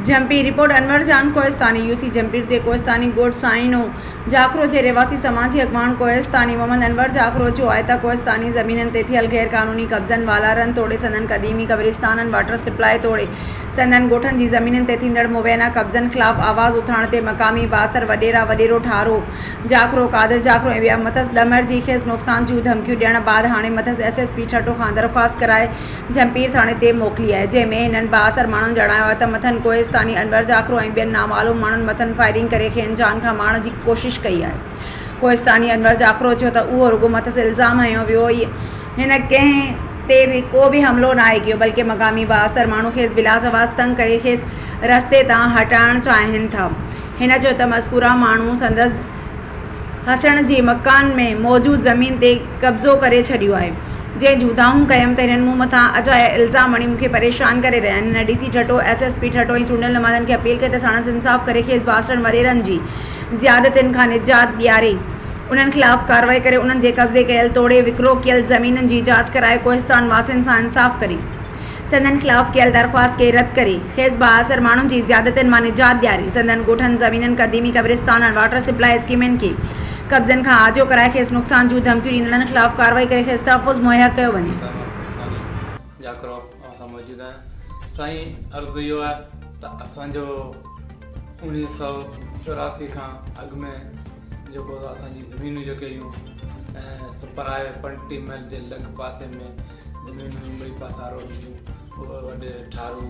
झंपी report अनवर जान Kohistani UC झंपीर जे कोहिस्तानी गोट cyano Jakhro जे रिवासी समाजी अगवान कोहिस्तानी मोहम्मद अनवर जाखरो जो आहे त कोहिस्तानी ज़मीननि ते थियल गैर कानूनी कब्ज़नि वालारनि तोड़े संदन क़दीमी कब्रिस्ताननि वाटर सप्लाई तोड़े संदन ॻोठनि जी ज़मीननि ते थींदड़ मुबैना कब्ज़नि ख़िलाफ़ आवाज़ उथाइण ते मक़ामी बासर वॾेरो ठारो जाखरो कादिर जाखरो ऐं ॿिया मथस ॾमर जी खेसि नुक़सान जूं धमकियूं ॾियण बाद हाणे मथस SSP ठटो खां दरख़्वास्त कराए झंपीर थाणे ते मोकिली आहे, जंहिंमें हिननि बासर माण्हुनि जणायो आहे त मथनि कोहिस्तानी अनवर जाखरो ऐं ॿियनि नामालूम माण्हुनि मथनि फायरिंग करे खेनि जान खां मारण जी कोशिशि कई आहे। कोहिस्तानी अनवर जाखरो चयो त उहो रुॻो मथस इल्ज़ाम हयो वियो हिन कंहिं ते बि को बि हमिलो न आहे कयो, बल्कि मक़ामी बासर माण्हू खेसि बिलाजवाज़ तंग करे खेसि रस्ते तां हटाइण चाहिनि था। हिन चयो त मज़कूरा माण्हू संदसि हसण जी मकान में मौजूद ज़मीन ते कब्ज़ो करे छॾियो आहे, जंहिं जूं दाहूं कयमि त हिननि मूं मथां अजाया इल्ज़ाम हणी मूंखे परेशान करे रहिया आहिनि। हिन DC ठटो SSP ठटो ऐं चूंडियल नुमाइंदनि खे अपील कई त साणसि इंसाफ़ करे खेसि बासरनि वॾेरनि जी ज़ियादतियुनि खां निजात ॾियारे उन्हनि ख़िलाफ़ कार्रवाई करे उन्हनि जे कब्ज़े कयल तोड़े विकिरो कयल ज़मीननि जी जांच कराए कोहिस्तान वासियुनि सां इंसाफ़ करे संदन ख़िलाफ़ कयल दरख़्वास्त खे रद्द करे खेसि बासर माण्हुनि जी ज़ियादतियुनि मां निजात ॾियारी संदन ॻोठनि ज़मीननि क़दीमी कब्रिस्ताननि वाटर सप्लाई स्कीमनि खे कब्ज़नि खां आजो कराए खेसि नुक़सान जूं धमकियूं ॾींदड़नि ख़िलाफ़ कार्रवाई करे खेसि तहफ़ुज़ मुहैया कयो वञे। जाखरो असां मौजूदु आहियूं। साईं अर्ज़ु इहो आहे त असांजो 1984 खां अॻु में जेको असांजी ज़मीनूं जेके हुयूं ऐं सुपराए पंटी महल जे लॻ पासे में ज़मीनूं ॿई पासा रोड जूं उहे वॾे ठारू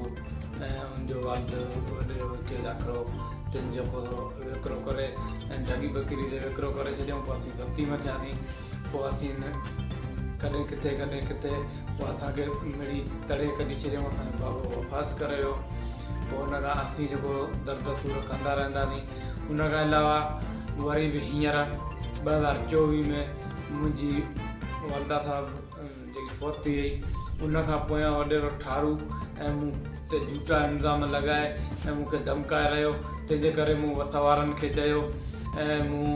ऐं उनजो वांदो वॾो के जाखरो तिन जो विकिरो करे ऐं जगी बकरी ते विकिरो करे छॾियऊं। पोइ असीं गलती में थियासीं, पोइ असीं कॾहिं किथे पोइ असांखे मिड़ी तड़े कढी छॾियऊं, असांजो बाबो वफ़ात करे वियो। पोइ हुन खां असीं जेको दर्द सूर कंदा रहंदासीं। उन खां अलावा वरी बि हींअर 2024 में मुंहिंजी वालदा साहब जेकी फौत थी वई, उन खां पोयां वॾेरो ठारू ऐं मूं ते झूठा इल्ज़ाम लॻाए ऐं मूंखे धमकाए रहियो, तंहिंजे करे मूं वथ वारनि खे चयो ऐं मूं